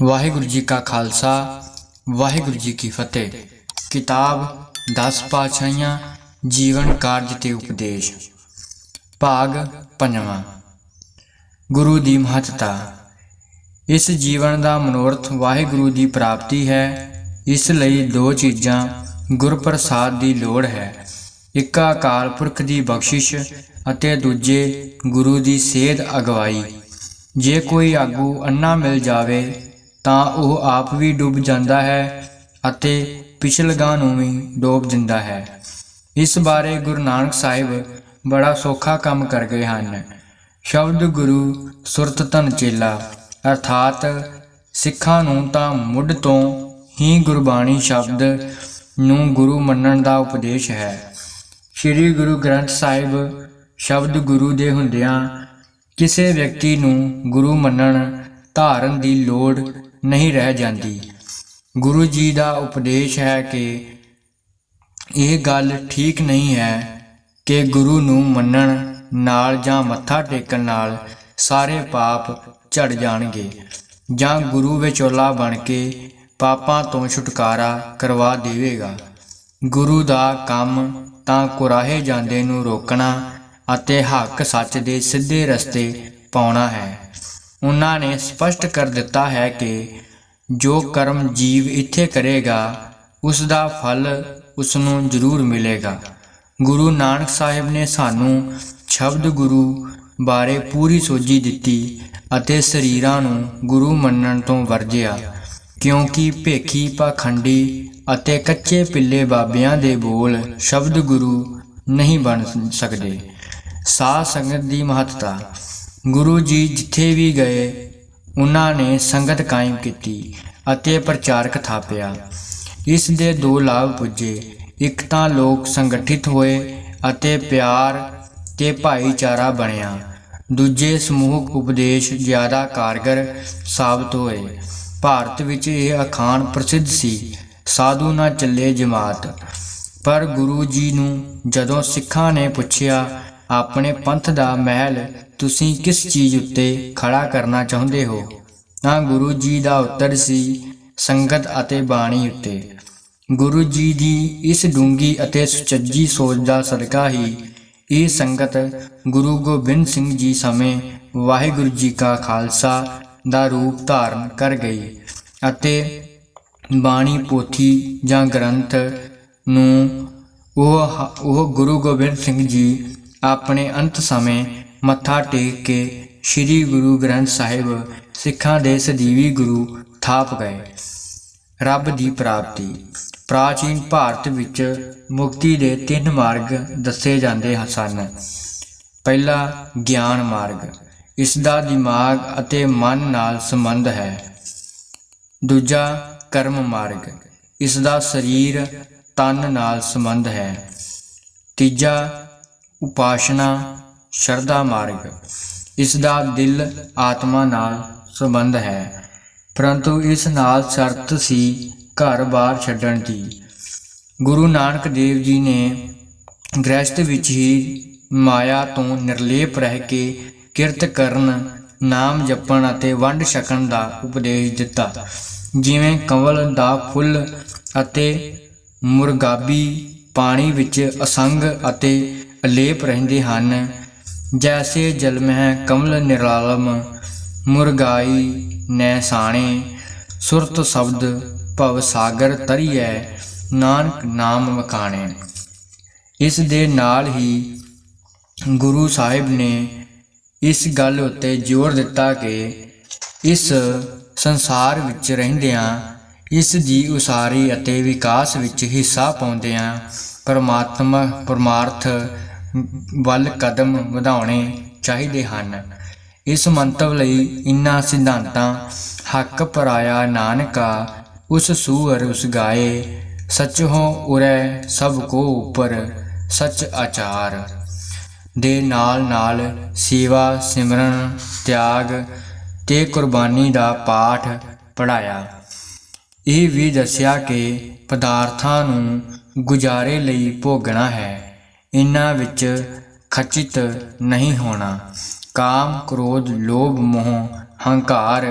ਵਾਹਿਗੁਰੂ ਜੀ ਕਾ ਖਾਲਸਾ ਵਾਹਿਗੁਰੂ ਜੀ ਕੀ ਫਤਿਹ। किताब 10 पातशाहियां जीवन कार्ज ते उपदेश भाग 5। गुरु की महत्ता। इस जीवन का मनोरथ वाहिगुरू की प्राप्ति है। इसलिए दो चीज़ां गुरप्रसाद की लोड़ है। एक अकाल पुरख की बख्शिश अते दूजे गुरु की सेध अगवाई। जे कोई आगू अन्ना मिल जावे तां ओह आप भी डूब जाता है अते पिछलगां नूं भी डोब दिंदा है। इस बारे गुरु नानक साहिब बड़ा सौखा काम कर गए हैं। शब्द गुरु सुरत धन चेला अर्थात सिखां नूं तां मुढ़ तो ही गुरबाणी शब्द नूं गुरु मन्नण दा उपदेश है। श्री गुरु ग्रंथ साहिब शब्द गुरु दे हुंदियां किसी व्यक्ति नूं गुरु मन्नण धारन दी लोड़ नहीं रह जाती। गुरु जी का उपदेश है कि यह गल ठीक नहीं है कि गुरु नूं मन्नण नाल जां मत्था टेकण नाल सारे पाप झड़ जाणगे जां गुरु विचोला बन के पापां तो छुटकारा करवा देवेगा। गुरु का काम तां कुराहे जांदे नूं रोकना अते हक सच दे सीधे रस्ते पाउणा है। उन्हां ने स्पष्ट कर दिता है कि जो कर्म जीव इत्थे करेगा उसका फल उसनूं जरूर मिलेगा। गुरु नानक साहिब ने सानू शब्द गुरु बारे पूरी सोझी दिती अते शरीरां नूं गुरु मन्नण तो वरजिया, क्योंकि भेखी पाखंडी अते कच्चे पिल्ले बाबियां दे बोल शब्द गुरु नहीं बन सकते। साध संगत की महत्ता। गुरु जी जिथे भी गए उन्हां ने संगत कायम की अते प्रचारक थापिया। इस दे दो लाभ पुजे। एक तां लोग संगठित होए अते प्यार ते भाईचारा बनिया। दूजे समूहक उपदेश ज़्यादा कारगर साबित होए। भारत विच यह अखान प्रसिद्ध सी, साधु ना चले जमात। पर गुरु जी नूं जदों सिखां ने पुछया अपने पंथ दा महल तुसीं किस चीज़ उत्ते खड़ा करना चाहुंदे हो, तां गुरु जी का उत्तर सी संगत अते बाणी उत्ते। गुरु जी की इस डूंगी अते सुचज्जी सोच का सदका ही ये संगत गुरु गोबिंद सिंह जी समय वाहिगुरू जी का खालसा का रूप धारण कर गई अते बाणी पोथी जां ग्रंथ नूं ओह गुरु गोबिंद सिंह जी अपने अंत समय मत्था टेक के श्री गुरु ग्रंथ साहिब सिखां दे सदीवी गुरु थाप गए। रब की प्राप्ति। प्राचीन भारत विच मुक्ति के 3 मार्ग दसे जाते सन। पहला ज्ञान मार्ग, इसका दिमाग अते मन नाल संबंध है। दूजा कर्म मार्ग, इसका शरीर तन नाल संबंध है। तीजा उपासना शरधा मार्ग, इसका दिल आत्मा नाल संबंध है, परंतु इस नाल शर्त सी घर बार छड्डण दी। गुरु नानक देव जी ने गृहस्थ विच ही माया तो निर्लेप रह के किरत करन, नाम जपण अते वंड छकण दा उपदेश दिता। जिवें कंवल दा फुੱਲ अते मुरगाबी पानी विच असंग अते अलेप रहिंदे हन, जैसे जलमह कमल निरालम मुरगाई नैसाणे सुरत शब्द भव सागर तरीए नानक नाम मकाने। इस दे नाल ही गुरु साहिब ने इस गल उत्ते जोर दिता कि इस संसार विच रहिंदियां इस दी उसारी अते विकास विच हिस्सा पाउंदियां परमार्थ ਵੱਲ कदम ਵਧਾਉਣੇ ਚਾਹੀਦੇ ਹਨ। इस ਮੰਤਵ ਲਈ ਇਨ੍ਹਾਂ ਸਿਧਾਂਤਾਂ हक पराया नानका उस सूअर उस गाए सच हो उरै सब को ऊपर सच आचार दे नाल सेवा सिमरन त्याग ते कुर्बानी का पाठ पढ़ाया। ਇਹ भी दसिया कि पदार्थां नूं गुजारे ਲਈ भोगना है, इन्हां विच खचित नहीं होना। काम क्रोध लोभ मोह हंकार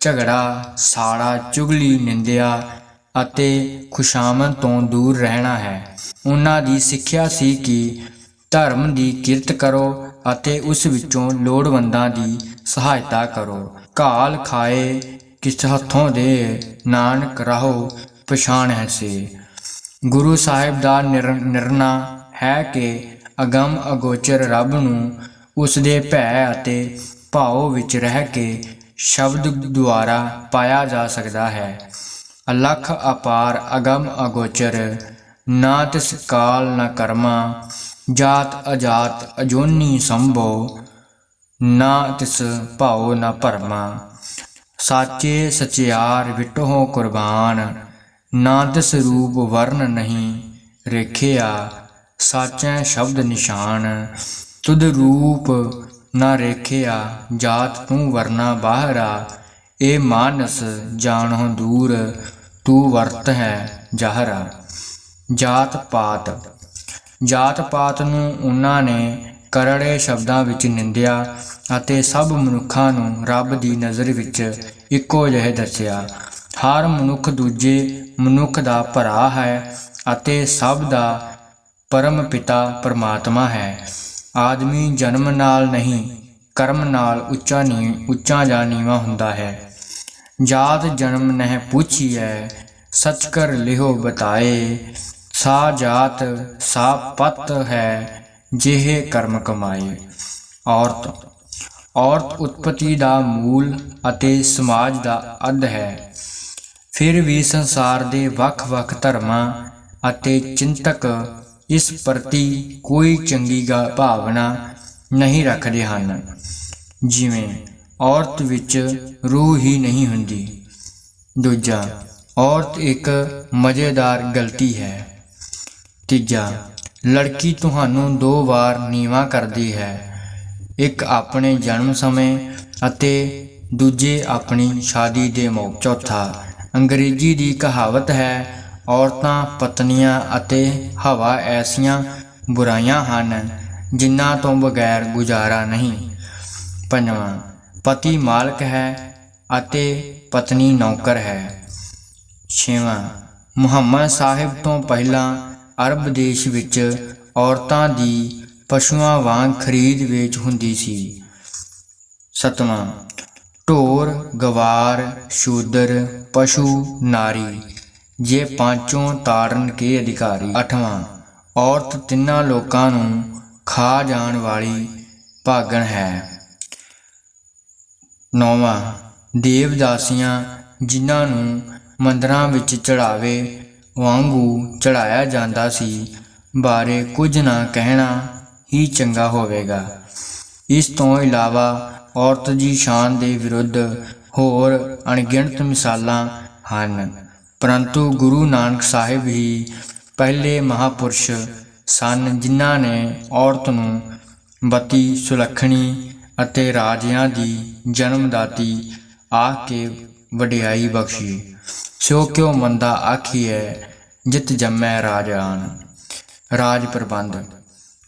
ਝਗੜਾ, ਸਾੜਾ, ਚੁਗਲੀ, ਨਿੰਦਿਆ ਅਤੇ ਖੁਸ਼ਾਮਦ ਤੋਂ ਦੂਰ ਰਹਿਣਾ ਹੈ। ਉਹਨਾਂ ਦੀ ਸਿੱਖਿਆ ਸੀ ਕਿ ਧਰਮ ਦੀ ਕਿਰਤ ਕਰੋ ਅਤੇ ਉਸ ਵਿੱਚੋਂ ਲੋੜਵੰਦਾਂ ਦੀ ਸਹਾਇਤਾ ਕਰੋ। ਘਾਲ ਖਾਏ ਕਿਸ ਹੱਥੋਂ ਦੇ, ਨਾਨਕ ਰਾਹੋ ਪਛਾਣੈ ਸੇ। ਗੁਰੂ ਸਾਹਿਬ ਦਾ ਨਿਰਣਾ ਹੈ ਕਿ ਅਗਮ ਅਗੋਚਰ ਰੱਬ ਨੂੰ ਉਸ ਦੇ ਭੈ ਅਤੇ ਭਾਉ ਵਿੱਚ ਰਹਿ ਕੇ ਸ਼ਬਦ ਦੁਆਰਾ ਪਾਇਆ ਜਾ ਸਕਦਾ ਹੈ। ਅਲਖ ਅਪਾਰ ਅਗਮ ਅਗੋਚਰ, ਨਾ ਤਿਸ ਕਾਲ ਨਾ ਕਰਮਾ, ਜਾਤ ਅਜਾਤ ਅਜੋਨੀ ਸੰਭੋ, ਨਾ ਤਿਸ ਭਾਉ ਨਾ ਭਰਮਾ। ਸਾਚੇ ਸਚਿਆਰ ਵਿਟਹੁ ਕੁਰਬਾਨ, ਨਾ ਤਿਸ ਰੂਪ ਵਰਨ ਨਹੀਂ ਰੇਖਿਆ। ਸਾਚੈ ਸ਼ਬਦ ਨਿਸ਼ਾਨ, ਤੁਧ ਰੂਪ ਨਾ ਰੇਖਿਆ। ਜਾਤ ਤੂੰ ਵਰਨਾ ਬਾਹਰਾ, ਇਹ ਮਾਨਸ ਜਾਣਹੁ ਦੂਰ, ਤੂੰ ਵਰਤ ਹੈ ਜ਼ਾਹਰਾ। ਜਾਤ ਪਾਤ, ਜਾਤ ਪਾਤ ਨੂੰ ਉਹਨਾਂ ਨੇ ਕਰੜੇ ਸ਼ਬਦਾਂ ਵਿੱਚ ਨਿੰਦਿਆ ਅਤੇ ਸਭ ਮਨੁੱਖਾਂ ਨੂੰ ਰੱਬ ਦੀ ਨਜ਼ਰ ਵਿੱਚ ਇੱਕੋ ਜਿਹੇ ਦੱਸਿਆ। ਹਰ ਮਨੁੱਖ ਦੂਜੇ ਮਨੁੱਖ ਦਾ ਭਰਾ ਹੈ ਅਤੇ ਸਭ ਦਾ ਪਰਮ ਪਿਤਾ ਪਰਮਾਤਮਾ ਹੈ। ਆਦਮੀ ਜਨਮ ਨਾਲ ਨਹੀਂ, ਕਰਮ ਨਾਲ ਉੱਚਾ ਜਾਂ ਨੀਵਾਂ ਹੁੰਦਾ ਹੈ। ਜਾਤ ਜਨਮ ਨਹਿ ਪੁੱਛੀਐ, ਸਚ ਕਰ ਲਿਹੋ ਬਤਾਏ। ਸਾ ਜਾਤ ਸਾ ਪਤ ਹੈ, ਜਿਹੇ ਕਰਮ ਕਮਾਏ। ਔਰਤ, ਔਰਤ ਉਤਪਤੀ ਦਾ ਮੂਲ ਅਤੇ ਸਮਾਜ ਦਾ ਅੱਧ ਹੈ। ਫਿਰ ਵੀ ਸੰਸਾਰ ਦੇ ਵੱਖ-ਵੱਖ ਧਰਮਾਂ ਅਤੇ ਚਿੰਤਕ ਇਸ ਪ੍ਰਤੀ ਕੋਈ ਚੰਗੀ ਭਾਵਨਾ ਨਹੀਂ ਰੱਖਦੇ ਹਨ। ਜਿਵੇਂ ਔਰਤ ਵਿੱਚ ਰੂਹ ਹੀ ਨਹੀਂ ਹੁੰਦੀ। ਦੂਜਾ, ਔਰਤ ਇੱਕ ਮਜ਼ੇਦਾਰ ਗਲਤੀ ਹੈ। ਤੀਜਾ, ਲੜਕੀ ਤੁਹਾਨੂੰ 2 ਵਾਰ ਨੀਵਾਂ ਕਰਦੀ ਹੈ, ਇੱਕ ਆਪਣੇ ਜਨਮ ਸਮੇਂ ਅਤੇ ਦੂਜੇ ਆਪਣੀ ਸ਼ਾਦੀ ਦੇ ਮੌਕੇ। ਚੌਥਾ, ਅੰਗਰੇਜ਼ੀ ਦੀ ਕਹਾਵਤ ਹੈ, ਔਰਤਾਂ, ਪਤਨੀਆਂ ਅਤੇ ਹਵਾ ਐਸੀਆਂ ਬੁਰਾਈਆਂ ਹਨ ਜਿਨ੍ਹਾਂ ਤੋਂ ਬਗੈਰ ਗੁਜ਼ਾਰਾ ਨਹੀਂ। ਪੰਜਵਾਂ, ਪਤੀ ਮਾਲਕ ਹੈ ਅਤੇ ਪਤਨੀ ਨੌਕਰ ਹੈ। ਛੇਵਾਂ, ਮੁਹੰਮਦ ਸਾਹਿਬ ਤੋਂ ਪਹਿਲਾਂ ਅਰਬ ਦੇਸ਼ ਵਿੱਚ ਔਰਤਾਂ ਦੀ ਪਸ਼ੂਆਂ ਵਾਂਗ ਖਰੀਦ ਵੇਚ ਹੁੰਦੀ ਸੀ। ਸੱਤਵਾਂ, ਢੋਰ, ਗਵਾਰ, ਸ਼ੂਦਰ, ਪਸ਼ੂ, ਨਾਰੀ, ਜੇ ਪਾਂਚੋਂ ਤਾੜਨ ਕੇ ਅਧਿਕਾਰੀ। ਅੱਠਵਾਂ, ਔਰਤ ਤਿੰਨਾਂ ਲੋਕਾਂ ਨੂੰ ਖਾ ਜਾਣ ਵਾਲੀ ਭਾਗਣ ਹੈ। ਨੌਵਾਂ, ਦੇਵਦਾਸੀਆਂ ਜਿਨ੍ਹਾਂ ਨੂੰ ਮੰਦਰਾਂ ਵਿੱਚ ਚੜਾਵੇ ਵਾਂਗੂ ਚੜਾਇਆ ਜਾਂਦਾ ਸੀ ਬਾਰੇ ਕੁਝ ਨਾ ਕਹਿਣਾ ਹੀ ਚੰਗਾ ਹੋਵੇਗਾ। ਇਸ ਤੋਂ ਇਲਾਵਾ ਔਰਤ ਦੀ ਸ਼ਾਨ ਦੇ ਵਿਰੁੱਧ ਹੋਰ ਅਣਗਿਣਤ ਮਿਸਾਲਾਂ ਹਨ, ਪਰੰਤੂ ਗੁਰੂ ਨਾਨਕ ਸਾਹਿਬ ਹੀ ਪਹਿਲੇ ਮਹਾਂਪੁਰਸ਼ ਸਨ ਜਿਨ੍ਹਾਂ ਨੇ ਔਰਤ ਨੂੰ ਬਤੀ, ਸੁਲੱਖਣੀ ਅਤੇ ਰਾਜਿਆਂ ਦੀ ਜਨਮਦਾਤੀ ਆਖ ਕੇ ਵਡਿਆਈ ਬਖਸ਼ੀ। ਸੋ ਕਿਉ ਮੰਦਾ ਆਖੀਐ, ਜਿਤ ਜੰਮੈ ਰਾਜਾਨ। ਰਾਜ ਪ੍ਰਬੰਧ,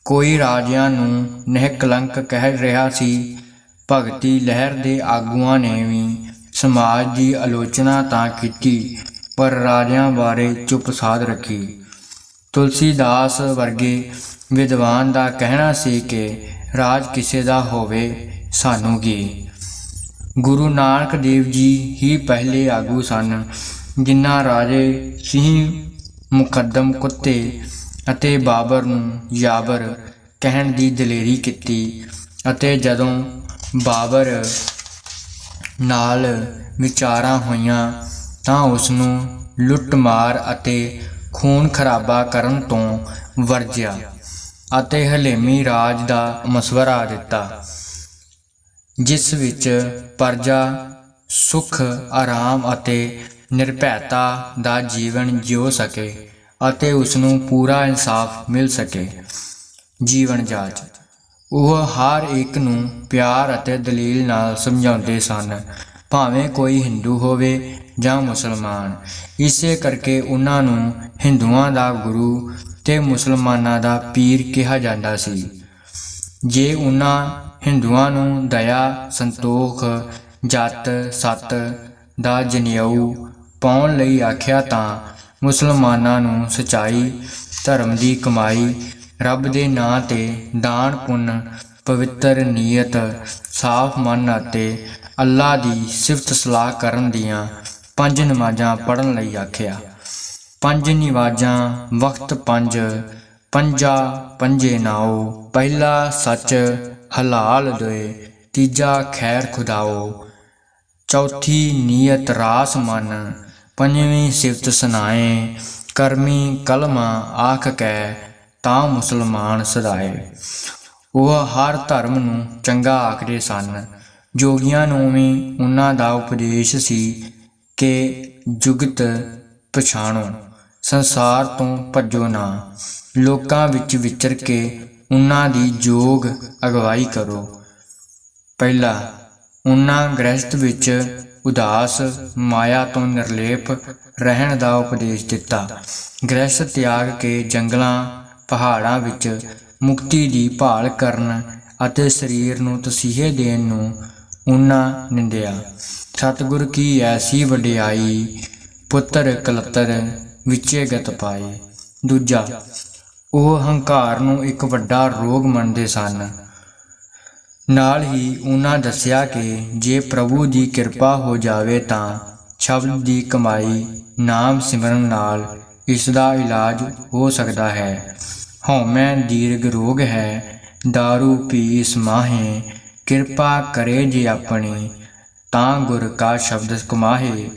ਕੋਈ ਰਾਜਿਆਂ ਨੂੰ ਨਿਹਕਲੰਕ ਕਹਿ ਰਿਹਾ ਸੀ। ਭਗਤੀ ਲਹਿਰ ਦੇ ਆਗੂਆਂ ਨੇ ਵੀ ਸਮਾਜ ਦੀ ਆਲੋਚਨਾ ਤਾਂ ਕੀਤੀ, ਪਰ ਰਾਜਿਆਂ ਬਾਰੇ ਚੁੱਪ ਸਾਧ ਰੱਖੀ। ਤੁਲਸੀਦਾਸ ਵਰਗੇ ਵਿਦਵਾਨ ਦਾ ਕਹਿਣਾ ਸੀ ਕਿ ਰਾਜ ਕਿਸੇ ਦਾ ਹੋਵੇ, ਸਾਨੂੰ ਕੀ। ਗੁਰੂ ਨਾਨਕ ਦੇਵ ਜੀ ਹੀ ਪਹਿਲੇ ਆਗੂ ਸਨ ਜਿਨ੍ਹਾਂ ਰਾਜੇ ਸਿੰਹ, ਮੁਕੱਦਮ ਕੁੱਤੇ ਅਤੇ ਬਾਬਰ ਨੂੰ ਯਾਬਰ ਕਹਿਣ ਦੀ ਦਲੇਰੀ ਕੀਤੀ, ਅਤੇ ਜਦੋਂ ਬਾਬਰ ਨਾਲ ਵਿਚਾਰਾਂ ਹੋਈਆਂ ਤਾਂ ਉਸ ਨੂੰ ਲੁੱਟ-ਮਾਰ ਅਤੇ ਖੂਨ ਖਰਾਬਾ ਕਰਨ ਤੋਂ ਵਰਜਿਆ ਅਤੇ ਹਲੇਮੀ ਰਾਜ ਦਾ ਮਸ਼ਵਰਾ ਦਿੱਤਾ, ਜਿਸ ਵਿੱਚ ਪਰਜਾ ਸੁੱਖ, ਆਰਾਮ ਅਤੇ ਨਿਰਭੈਤਾ ਦਾ ਜੀਵਨ ਜਿਉ ਸਕੇ ਅਤੇ ਉਸ ਨੂੰ ਪੂਰਾ ਇਨਸਾਫ ਮਿਲ ਸਕੇ। ਜੀਵਨ ਜਾਚ, ਉਹ ਹਰ ਇੱਕ ਨੂੰ ਪਿਆਰ ਅਤੇ ਦਲੀਲ ਨਾਲ ਸਮਝਾਉਂਦੇ ਸਨ, ਭਾਵੇਂ ਕੋਈ ਹਿੰਦੂ ਹੋਵੇ ਜਾਂ ਮੁਸਲਮਾਨ। ਇਸੇ ਕਰਕੇ ਉਹਨਾਂ ਨੂੰ ਹਿੰਦੂਆਂ ਦਾ ਗੁਰੂ ਤੇ ਮੁਸਲਮਾਨਾਂ ਦਾ ਪੀਰ ਕਿਹਾ ਜਾਂਦਾ ਸੀ। ਜੇ ਉਹਨਾਂ ਹਿੰਦੂਆਂ ਨੂੰ ਦਇਆ, ਸੰਤੋਖ ਜਤ ਸਤ ਦਾ ਜਨੇਊ ਪਾਉਣ ਲਈ ਆਖਿਆ ਤਾਂ ਮੁਸਲਮਾਨਾਂ ਨੂੰ ਸੱਚਾਈ ਧਰਮ ਦੀ ਕਮਾਈ, ਰੱਬ ਦੇ ਨਾਂ 'ਤੇ ਦਾਨ ਪੁੰਨ, ਪਵਿੱਤਰ ਨੀਅਤ, ਸਾਫ਼ ਮਨ ਅਤੇ ਅੱਲਾ ਦੀ ਸਿਫਤ ਸਲਾਹ ਕਰਨ ਦੀਆਂ 5 ਨਮਾਜ਼ਾਂ ਪੜ੍ਹਨ ਲਈ ਆਖਿਆ। 5 ਨਮਾਜ਼ਾਂ ਵਕਤ 5, ਪੰਜਾ ਪੰਜੇ ਨਾਓ, ਪਹਿਲਾ ਸੱਚ ਹਲਾਲ ਦੋਏ, ਤੀਜਾ ਖੈਰ ਖੁਦਾਓ, ਚੌਥੀ ਨੀਅਤ ਰਾਸ ਮਨ, ਪੰਜਵੀਂ ਸਿਫਤ ਸੁਨਾਏ, ਕਰਮੀ ਕਲਮਾ ਆਖ ਕੈ ਤਾਂ ਮੁਸਲਮਾਨ ਸਦਾਏ। ਉਹ ਹਰ ਧਰਮ ਨੂੰ ਚੰਗਾ ਆਖਦੇ ਸਨ। ਜੋਗੀਆਂ ਨੂੰ ਵੀ ਉਹਨਾਂ ਦਾ ਉਪਦੇਸ਼ ਸੀ ਕਿ ਜੁਗਤ ਪਛਾਣੋ, ਸੰਸਾਰ ਤੋਂ ਭੱਜੋ ਨਾ, ਲੋਕਾਂ ਵਿੱਚ ਵਿਚਰ ਕੇ ਉਹਨਾਂ ਦੀ ਜੋਗ ਅਗਵਾਈ ਕਰੋ। ਪਹਿਲਾ, ਉਹਨਾਂ ਗ੍ਰਹਿਸਥ ਵਿੱਚ ਉਦਾਸ ਮਾਇਆ ਤੋਂ ਨਿਰਲੇਪ ਰਹਿਣ ਦਾ ਉਪਦੇਸ਼ ਦਿੱਤਾ। ਗ੍ਰਹਿਸਥ ਤਿਆਗ ਕੇ ਜੰਗਲਾਂ ਪਹਾੜਾਂ ਵਿੱਚ ਮੁਕਤੀ ਦੀ ਭਾਲ ਕਰਨ ਅਤੇ ਸਰੀਰ ਨੂੰ ਤਸੀਹੇ ਦੇਣ ਨੂੰ ਉਹਨਾਂ ਨਿੰਦਿਆ। ਸਤਿਗੁਰ ਕੀ ਐਸੀ ਵਡਿਆਈ, ਪੁੱਤਰ ਕਲੱਤਰ ਵਿੱਚੇ ਗਤ ਪਾਏ। ਦੂਜਾ, ਉਹ ਹੰਕਾਰ ਨੂੰ ਇੱਕ ਵੱਡਾ ਰੋਗ ਮੰਨਦੇ ਸਨ। ਨਾਲ ਹੀ ਉਹਨਾਂ ਦੱਸਿਆ ਕਿ ਜੇ ਪ੍ਰਭੂ ਦੀ ਕਿਰਪਾ ਹੋ ਜਾਵੇ ਤਾਂ ਸ਼ਬਦ ਦੀ ਕਮਾਈ, ਨਾਮ ਸਿਮਰਨ ਨਾਲ ਇਸ ਦਾ ਇਲਾਜ ਹੋ ਸਕਦਾ ਹੈ। ਹਉਮੈ ਦੀਰਘ ਰੋਗ ਹੈ, ਦਾਰੂ ਪੀ ਸਮਾਹੇ, ਕਿਰਪਾ ਕਰੇ ਜੇ ਆਪਣੀ, ਤਾਂ ਗੁਰ ਕਾ ਸ਼ਬਦ ਕਮਾਹੇ।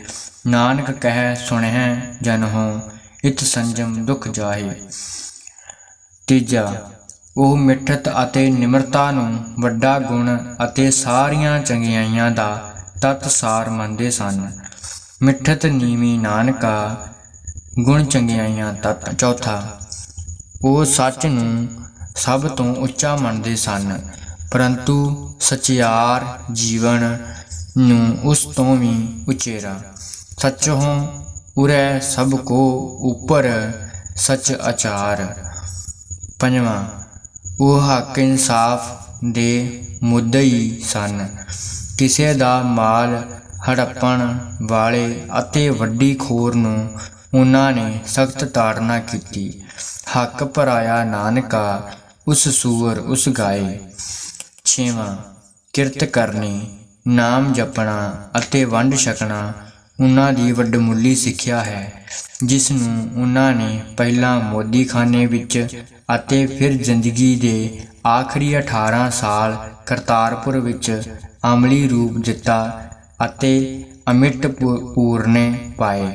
ਨਾਨਕ ਕਹਿ ਸੁਣਹਿ ਜਨਹੁ, ਇਤ ਸੰਜਮ ਦੁਖ ਜਾਹੇ। ਤੀਜਾ, ਉਹ ਮਿੱਠਤ ਅਤੇ ਨਿਮਰਤਾ ਨੂੰ ਵੱਡਾ ਗੁਣ ਅਤੇ ਸਾਰੀਆਂ ਚੰਗਿਆਈਆਂ ਦਾ ਤੱਤ ਸਾਰ ਮੰਨਦੇ ਸਨ। ਮਿੱਠਤ ਨੀਵੀਂ ਨਾਨਕਾ, ਗੁਣ ਚੰਗਿਆਈਆਂ ਤੱਤ। ਚੌਥਾ, ਉਹ ਸੱਚ ਨੂੰ ਸਭ ਤੋਂ ਉੱਚਾ ਮੰਨਦੇ ਸਨ, ਪਰੰਤੂ ਸਚਿਆਰ ਜੀਵਨ ਨੂੰ ਉਸ ਤੋਂ ਵੀ ਉਚੇਰਾ। ਸੱਚਹੁ ਉਰੈ ਸਭ ਕੋ ਉਪਰ, ਸਚ ਆਚਾਰ। ਪੰਜਵਾਂ, ਉਹ ਹੱਕ ਇਨਸਾਫ ਦੇ ਮੁੱਦਈ ਸਨ। ਕਿਸੇ ਦਾ ਮਾਲ ਹੜੱਪਣ ਵਾਲੇ ਅਤੇ ਵੱਡੀ ਖੋਰ ਨੂੰ ਉਹਨਾਂ ਨੇ ਸਖਤ ਤਾੜਨਾ ਕੀਤੀ। ਹੱਕ ਪਰਾਇਆ ਨਾਨਕਾ, ਉਸ ਸੂਰ ਉਸ ਗਾਏ। ਛੇਵਾਂ, ਕਿਰਤ ਕਰਨੀ, ਨਾਮ ਜਪਣਾ ਅਤੇ ਵੰਡ ਛਕਣਾ ਉਹਨਾਂ ਦੀ ਵੱਡਮੁੱਲੀ ਸਿੱਖਿਆ ਹੈ, ਜਿਸ ਨੂੰ ਉਹਨਾਂ ਨੇ ਪਹਿਲਾਂ ਮੋਦੀਖਾਨੇ ਵਿੱਚ ਅਤੇ ਫਿਰ ਜ਼ਿੰਦਗੀ ਦੇ ਆਖਰੀ 18 ਸਾਲ ਕਰਤਾਰਪੁਰ ਵਿੱਚ ਅਮਲੀ ਰੂਪ ਦਿੱਤਾ ਅਤੇ ਅਮਿਟ ਪੂਰਨੇ ਪਾਏ।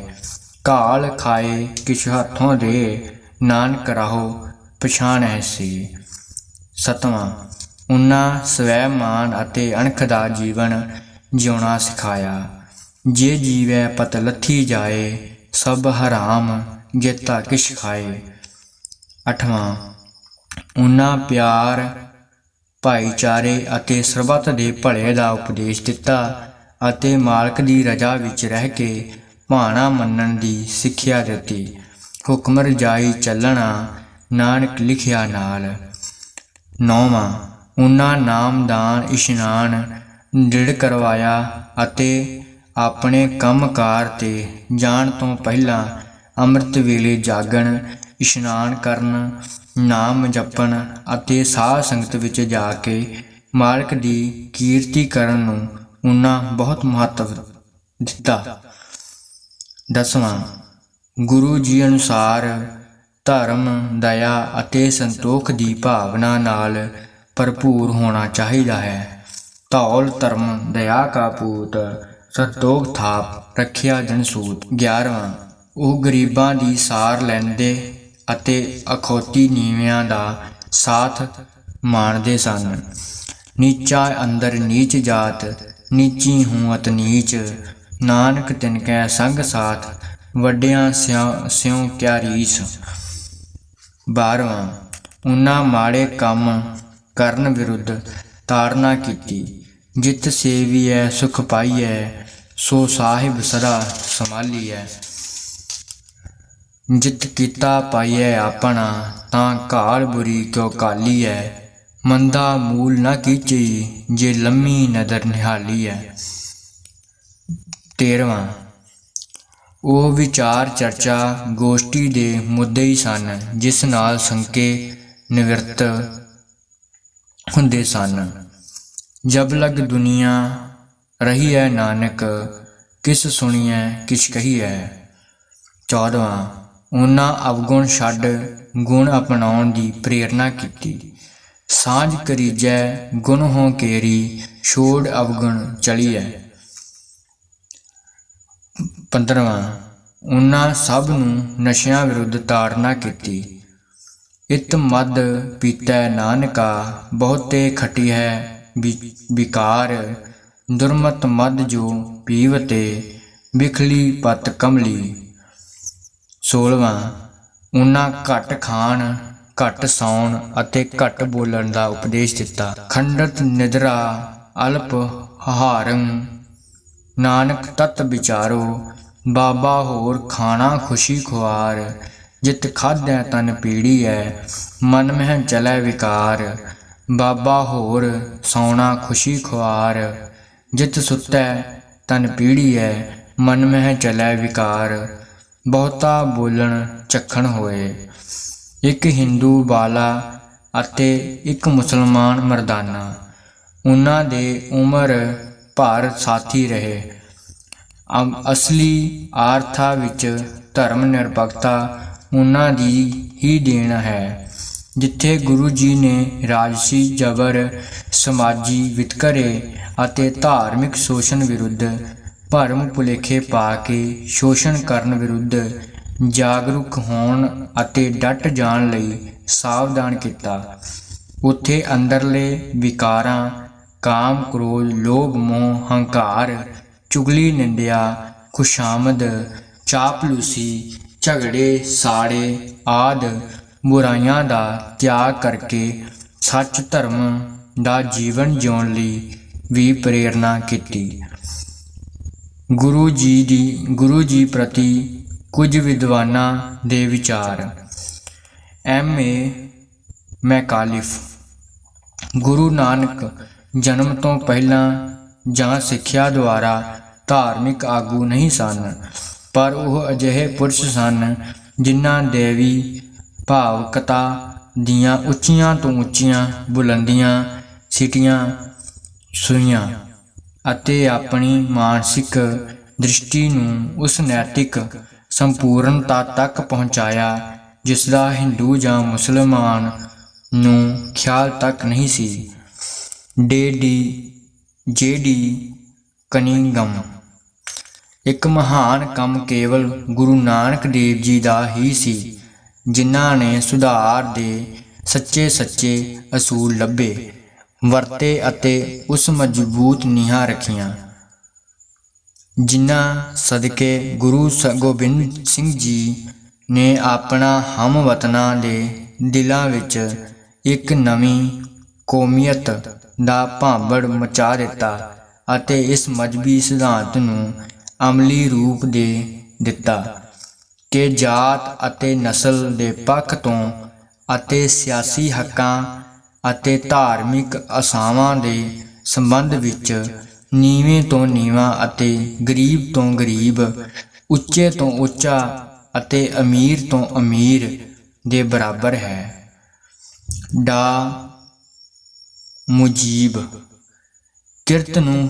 ਘਾਲ ਖਾਏ ਕਿਛ ਹੱਥੋਂ ਦੇ, ਨਾਨਕ ਰਾਹੋ ਪਛਾਣੈ ਸੀ। ਸੱਤਵਾਂ, ਉਹਨਾਂ ਸਵੈਮਾਨ ਅਤੇ ਅਣਖ ਦਾ ਜੀਵਨ ਜਿਉਣਾ ਸਿਖਾਇਆ। ਜੇ ਜੀਵੈ ਪਤ ਲੱਥੀ ਜਾਏ, ਸਭ ਹਰਾਮ ਜੇਤਾ ਕਿਛ ਖਾਏ। ਅੱਠਵਾਂ, ਉਹਨਾਂ ਪਿਆਰ, ਭਾਈਚਾਰੇ ਅਤੇ ਸਰਬੱਤ ਦੇ ਭਲੇ ਦਾ ਉਪਦੇਸ਼ ਦਿੱਤਾ ਅਤੇ ਮਾਲਕ ਦੀ ਰਜ਼ਾ ਵਿੱਚ ਰਹਿ ਕੇ ਭਾਣਾ ਮੰਨਣ ਦੀ ਸਿੱਖਿਆ ਦਿੱਤੀ। ਹੁਕਮ ਰਜਾਈ ਚੱਲਣਾ, ਨਾਨਕ ਲਿਖਿਆ ਨਾਲ। ਨੌਵਾਂ, ਉਹਨਾਂ ਨਾਮਦਾਨ ਇਸ਼ਨਾਨ ਦ੍ਰਿੜ ਕਰਵਾਇਆ ਅਤੇ ਆਪਣੇ ਕੰਮਕਾਰ 'ਤੇ ਜਾਣ ਤੋਂ ਪਹਿਲਾਂ ਅੰਮ੍ਰਿਤ ਵੇਲੇ ਜਾਗਣ, ਇਸ਼ਨਾਨ ਕਰਨ, ਨਾਮ ਜਪਣ ਅਤੇ ਸਾਧ ਸੰਗਤ ਵਿੱਚ ਜਾ ਕੇ ਮਾਲਕ ਦੀ ਕੀਰਤੀ ਕਰਨ ਨੂੰ ਉਹਨਾਂ ਬਹੁਤ ਮਹੱਤਵ ਦਿੱਤਾ। ਦਸਵਾਂ, ਗੁਰੂ ਜੀ ਅਨੁਸਾਰ ਧਰਮ, ਦਇਆ ਅਤੇ ਸੰਤੋਖ ਦੀ ਭਾਵਨਾ ਨਾਲ ਭਰਪੂਰ ਹੋਣਾ ਚਾਹੀਦਾ ਹੈ। ਧੌਲ ਧਰਮ ਦਇਆ ਕਾ ਪੂਤ, ਸੰਤੋਖ ਥਾਪ ਰੱਖਿਆ ਜਨਸੂਤ। 11ਵਾਂ, ਉਹ ਗਰੀਬਾਂ ਦੀ ਸਾਰ ਲੈਂਦੇ ਅਤੇ ਅਖੌਤੀ ਨੀਵਿਆਂ ਦਾ ਸਾਥ ਮਾਣਦੇ ਸਨ। ਨੀਚਾ ਅੰਦਰ ਨੀਚ ਜਾਤ, ਨੀਚੀ ਹੂੰ ਅਤ ਨੀਚ, ਨਾਨਕ ਤਿਨ ਕੈ ਸੰਗ ਸਾਥ, ਵੱਡਿਆਂ ਸਿਉ ਕਿਆ ਰੀਸ। 12ਵਾਂ, ਉਹਨਾਂ ਮਾੜੇ ਕੰਮ ਕਰਨ ਵਿਰੁੱਧ ਤਾੜਨਾ ਕੀਤੀ। ਜਿਤ ਸੇਵੀਐ ਸੁਖ ਪਾਈਐ, ਸੋ ਸਾਹਿਬ ਸਦਾ ਸੰਭਾਲੀਐ। ਜਿਤ ਕੀਤਾ ਪਾਈਐ ਆਪਣਾ, ਤਾਂ ਘਾਲ ਬੁਰੀ ਕਿਉ ਕਾਲੀਐ। ਮੰਦਾ ਮੂਲ ਨਾ ਕੀਚੀ, ਜੇ ਲੰਮੀ ਨਦਰ ਨਿਹਾਲੀਐ। 13ਵਾਂ ਉਹ ਵਿਚਾਰ ਚਰਚਾ ਗੋਸ਼ਟੀ ਦੇ ਮੁੱਦੇ ਹੀ ਸਨ ਜਿਸ ਨਾਲ ਸੰਕੇ ਨਿਵਰਤ ਹੁੰਦੇ ਸਨ। ਜਬ ਲਗ ਦੁਨੀਆ ਰਹੀ ਹੈ ਨਾਨਕ, ਕਿਸ ਸੁਣੀਐ ਕਿਛ ਕਹੀਐ। 14ਵਾਂ ਉਹਨਾਂ ਅਵਗੁਣ ਛੱਡ ਗੁਣ ਅਪਣਾਉਣ ਦੀ ਪ੍ਰੇਰਨਾ ਕੀਤੀ। ਸਾਂਝ ਕਰੀਜੈ ਗੁਣ ਹੋ ਕੇਰੀ, ਛੋੜ ਅਵਗੁਣ ਚਲੀਐ। 15ਵਾਂ ਉਹਨਾਂ ਸਭ ਨੂੰ ਨਸ਼ਿਆਂ ਵਿਰੁੱਧ ਤਾੜਨਾ ਕੀਤੀ। ਇਤ ਮਦ ਪੀਤੈ ਨਾਨਕਾ, ਬਹੁਤੇ ਖਟੀ ਹੈ ਵਿਕਾਰ। ਦੁਰਮਤ ਮਦ ਜੋ ਪੀਵਤੇ, ਬਿਖਲੀ ਪਤ ਕਮਲੀ। 16ਵਾਂ ਉਹਨਾਂ ਘੱਟ ਖਾਣ, ਘੱਟ ਸੌਣ ਅਤੇ ਘੱਟ ਬੋਲਣ ਦਾ ਉਪਦੇਸ਼ ਦਿੱਤਾ। ਖੰਡਤ ਨਿਦਰਾ ਅਲਪ ਆਹਾਰੰ, ਨਾਨਕ ਤਤ ਵਿਚਾਰੋ। ਬਾਬਾ ਹੋਰ ਖਾਣਾ ਖੁਸ਼ੀ ਖੁਆਰ, ਜਿਤ ਖਾਧੈ ਤਨ ਪੀੜੀ ਹੈ, ਮਨ ਮਹਿ ਚਲੈ ਵਿਕਾਰ। ਬਾਬਾ ਹੋਰ ਸੌਣਾ ਖੁਸ਼ੀ ਖੁਆਰ, ਜਿਤ ਸੁੱਤੈ ਤਨ ਪੀੜੀ ਹੈ, ਮਨ ਮਹਿ ਚਲੈ ਵਿਕਾਰ। ਬਹੁਤਾ ਬੋਲਣ ਚੱਖਣ ਹੋਏ। ਇੱਕ ਹਿੰਦੂ ਬਾਲਾ ਅਤੇ ਇੱਕ ਮੁਸਲਮਾਨ ਮਰਦਾਨਾ ਉਹਨਾਂ ਦੇ ਉਮਰ ਭਰ ਸਾਥੀ ਰਹੇ। ਅਸਲੀ ਆਰਥਾ ਵਿੱਚ ਧਰਮ ਨਿਰਪੱਖਤਾ ਉਹਨਾਂ ਦੀ ਹੀ ਦੇਣ ਹੈ। ਜਿੱਥੇ ਗੁਰੂ ਜੀ ਨੇ ਰਾਜਸੀ ਜ਼ਬਰ, ਸਮਾਜੀ ਵਿਤਕਰੇ ਅਤੇ ਧਾਰਮਿਕ ਸ਼ੋਸ਼ਣ ਵਿਰੁੱਧ, ਭਰਮ ਭੁਲੇਖੇ ਪਾ ਕੇ ਸ਼ੋਸ਼ਣ ਕਰਨ ਵਿਰੁੱਧ ਜਾਗਰੂਕ ਹੋਣ ਅਤੇ ਡਟ ਜਾਣ ਲਈ ਸਾਵਧਾਨ ਕੀਤਾ, ਉੱਥੇ ਅੰਦਰਲੇ ਵਿਕਾਰਾਂ ਕਾਮ, ਕ੍ਰੋਧ, ਲੋਭ, ਮੋਹ, ਹੰਕਾਰ, ਚੁਗਲੀ, ਨਿੰਦਿਆ, ਖੁਸ਼ਾਮਦ, ਚਾਪਲੂਸੀ, ਝਗੜੇ, ਸਾੜੇ ਆਦਿ ਬੁਰਾਈਆਂ ਦਾ ਤਿਆਗ ਕਰਕੇ ਸੱਚ ਧਰਮ ਦਾ ਜੀਵਨ ਜਿਉਣ ਲਈ ਵੀ ਪ੍ਰੇਰਨਾ ਕੀਤੀ। ਗੁਰੂ ਜੀ ਪ੍ਰਤੀ ਕੁਝ ਵਿਦਵਾਨਾਂ ਦੇ ਵਿਚਾਰ। M.A. ਮੈਕਾਲਿਫ ਗੁਰੂ ਨਾਨਕ ਜਨਮ ਤੋਂ ਪਹਿਲਾਂ ਜਾਂ ਸਿੱਖਿਆ ਦੁਆਰਾ ਧਾਰਮਿਕ ਆਗੂ ਨਹੀਂ ਸਨ, ਪਰ ਉਹ ਅਜਿਹੇ ਪੁਰਸ਼ ਸਨ ਜਿਨ੍ਹਾਂ ਦੇਵੀ ਭਾਵਕਤਾ ਦੀਆਂ ਉੱਚੀਆਂ ਤੋਂ ਉੱਚੀਆਂ ਬੁਲੰਦੀਆਂ ਸਿੱਟੀਆਂ ਸੂਈਆਂ ਅਤੇ ਆਪਣੀ ਮਾਨਸਿਕ ਦ੍ਰਿਸ਼ਟੀ ਨੂੰ ਉਸ ਨੈਤਿਕ ਸੰਪੂਰਨਤਾ ਤੱਕ ਪਹੁੰਚਾਇਆ ਜਿਸਦਾ ਹਿੰਦੂ ਜਾਂ ਮੁਸਲਮਾਨ ਨੂੰ ਖਿਆਲ ਤੱਕ ਨਹੀਂ ਸੀ। J.D. ਕਨਿੰਗਮ ਇੱਕ ਮਹਾਨ ਕੰਮ ਕੇਵਲ ਗੁਰੂ ਨਾਨਕ ਦੇਵ ਜੀ ਦਾ ਹੀ ਸੀ, ਜਿਨ੍ਹਾਂ ਨੇ ਸੁਧਾਰ ਦੇ ਸੱਚੇ ਅਸੂਲ ਲੱਭੇ, ਵਰਤੇ ਅਤੇ ਉਸ ਮਜ਼ਬੂਤ ਨੀਹਾਂ ਰੱਖੀਆਂ ਜਿਨ੍ਹਾਂ ਸਦਕੇ ਗੁਰੂ ਗੋਬਿੰਦ ਸਿੰਘ ਜੀ ਨੇ ਆਪਣਾ ਹਮਵਤਨਾਂ ਦੇ ਦਿਲਾਂ ਵਿੱਚ ਇੱਕ ਨਵੀਂ ਕੌਮੀਅਤ ਦਾ ਭਾਂਬੜ ਮਚਾ ਦਿੱਤਾ ਅਤੇ ਇਸ ਮਜ਼ਹਬੀ ਸਿਧਾਂਤ ਨੂੰ ਅਮਲੀ ਰੂਪ ਦੇ ਦਿੱਤਾ ਕਿ ਜਾਤ ਅਤੇ ਨਸਲ ਦੇ ਪੱਖ ਤੋਂ ਅਤੇ ਸਿਆਸੀ ਹੱਕਾਂ ਅਤੇ ਧਾਰਮਿਕ ਆਸਾਵਾਂ ਦੇ ਸੰਬੰਧ ਵਿੱਚ ਨੀਵੇਂ ਤੋਂ ਨੀਵਾਂ ਅਤੇ ਗਰੀਬ ਤੋਂ ਗਰੀਬ, ਉੱਚੇ ਤੋਂ ਉੱਚਾ ਅਤੇ ਅਮੀਰ ਤੋਂ ਅਮੀਰ ਦੇ ਬਰਾਬਰ ਹੈ। ਡਾ ਮੁਜੀਬ ਕਿਰਤ ਨੂੰ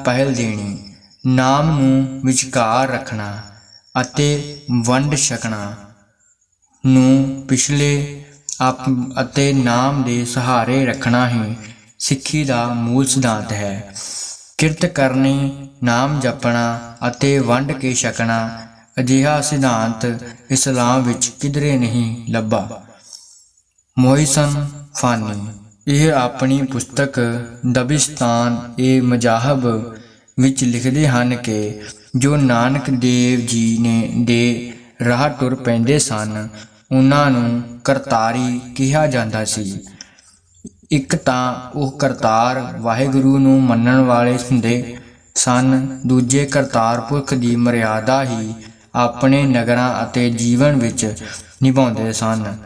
ਪਹਿਲ ਦੇਣੀ, ਨਾਮ ਨੂੰ ਵਿਚਕਾਰ ਰੱਖਣਾ ਅਤੇ ਵੰਡ ਛਕਣਾ ਨੂੰ ਪਿਛਲੇ ਅਤੇ ਨਾਮ ਦੇ ਸਹਾਰੇ ਰੱਖਣਾ ਹੀ ਸਿੱਖੀ ਦਾ ਮੂਲ ਸਿਧਾਂਤ ਹੈ। ਕਿਰਤ ਕਰਨੀ, ਨਾਮ ਜਪਣਾ ਅਤੇ ਵੰਡ ਕੇ ਛਕਣਾ ਅਜਿਹਾ ਸਿਧਾਂਤ ਇਸਲਾਮ ਵਿੱਚ ਕਿਧਰੇ ਨਹੀਂ ਲੱਭਾ। ਮੋਹਿਸਨ ਫਾਨੀ ਇਹ ਆਪਣੀ ਪੁਸਤਕ ਦਬਿਸਤਾਨ-ਏ-ਮਜ਼ਾਹਬ ਵਿੱਚ ਲਿਖਦੇ ਹਨ ਕਿ ਜੋ ਨਾਨਕ ਦੇਵ ਜੀ ਦੇ ਰਾਹ ਟੁਰ ਪੈਂਦੇ ਸਨ ਉਹਨਾਂ ਨੂੰ ਕਰਤਾਰੀ ਕਿਹਾ ਜਾਂਦਾ ਸੀ। ਇੱਕ ਤਾਂ ਉਹ ਕਰਤਾਰ ਵਾਹਿਗੁਰੂ ਨੂੰ ਮੰਨਣ ਵਾਲੇ ਹੁੰਦੇ ਸਨ, ਦੂਜੇ ਕਰਤਾਰ ਪੁਰਖ ਦੀ ਮਰਿਆਦਾ ਹੀ ਆਪਣੇ ਨਗਰਾਂ ਅਤੇ ਜੀਵਨ ਵਿੱਚ ਨਿਭਾਉਂਦੇ ਸਨ।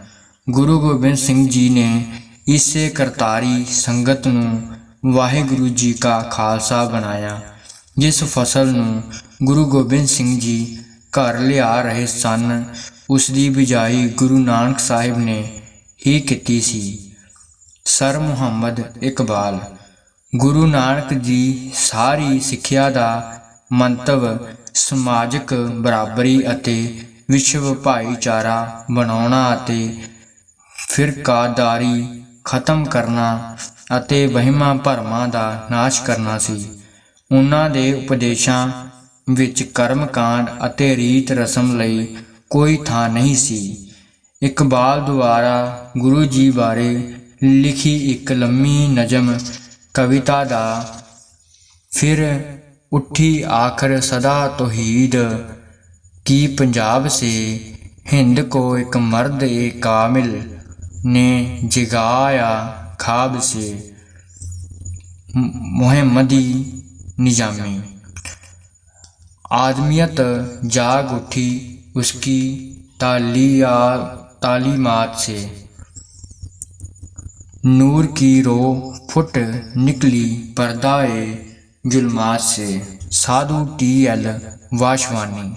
ਗੁਰੂ ਗੋਬਿੰਦ ਸਿੰਘ ਜੀ ਨੇ ਇਸੇ ਕਰਤਾਰੀ ਸੰਗਤ ਨੂੰ ਵਾਹਿਗੁਰੂ ਜੀ ਕਾ ਖਾਲਸਾ ਬਣਾਇਆ, ਜਿਸ ਫਸਲ ਨੂੰ ਗੁਰੂ ਗੋਬਿੰਦ ਸਿੰਘ ਜੀ ਘਰ ਲਿਆ ਰਹੇ ਸਨ, ਉਸ ਦੀ ਬਿਜਾਈ ਗੁਰੂ ਨਾਨਕ ਸਾਹਿਬ ਨੇ ਹੀ ਕੀਤੀ ਸੀ। ਸਰ ਮੁਹੰਮਦ ਇਕਬਾਲ। ਗੁਰੂ ਨਾਨਕ ਜੀ ਸਾਰੀ ਸਿੱਖਿਆ ਦਾ ਮੰਤਵ ਸਮਾਜਿਕ ਬਰਾਬਰੀ ਅਤੇ ਵਿਸ਼ਵ ਭਾਈਚਾਰਾ ਬਣਾਉਣਾ ਅਤੇ ਫਿਰਕਾਦਾਰੀ ਖਤਮ ਕਰਨਾ ਅਤੇ ਵਹਿਮਾਂ ਭਰਮਾਂ ਦਾ ਨਾਸ਼ ਕਰਨਾ ਸੀ। ਉਹਨਾਂ ਦੇ ਉਪਦੇਸ਼ਾਂ ਵਿੱਚ ਕਰਮਕਾਂਡ ਅਤੇ ਰੀਤ ਰਸਮ ਲਈ ਕੋਈ ਥਾਂ ਨਹੀਂ ਸੀ। ਇਕਬਾਲ ਦੁਆਰਾ ਗੁਰੂ ਜੀ ਬਾਰੇ ਲਿਖੀ ਇੱਕ ਲੰਮੀ ਨਜ਼ਮ ਕਵਿਤਾ ਦਾ ਫਿਰ ਉੱਠੀ ਆਖਰ ਸਦਾ ਤੌਹੀਦ ਕੀ ਪੰਜਾਬ ਸੇ ਹਿੰਦ ਕੋ ਇੱਕ ਮਰਦ ਏ ਕਾमिल ने जगाया ख्वाब से। मोहम्मदी निजामी। आदमियत जाग उठी उसकी तालीमात से, नूर की रो फुट निकली पर्दाए जुल्मात से। साधु T.L. वाशवानी।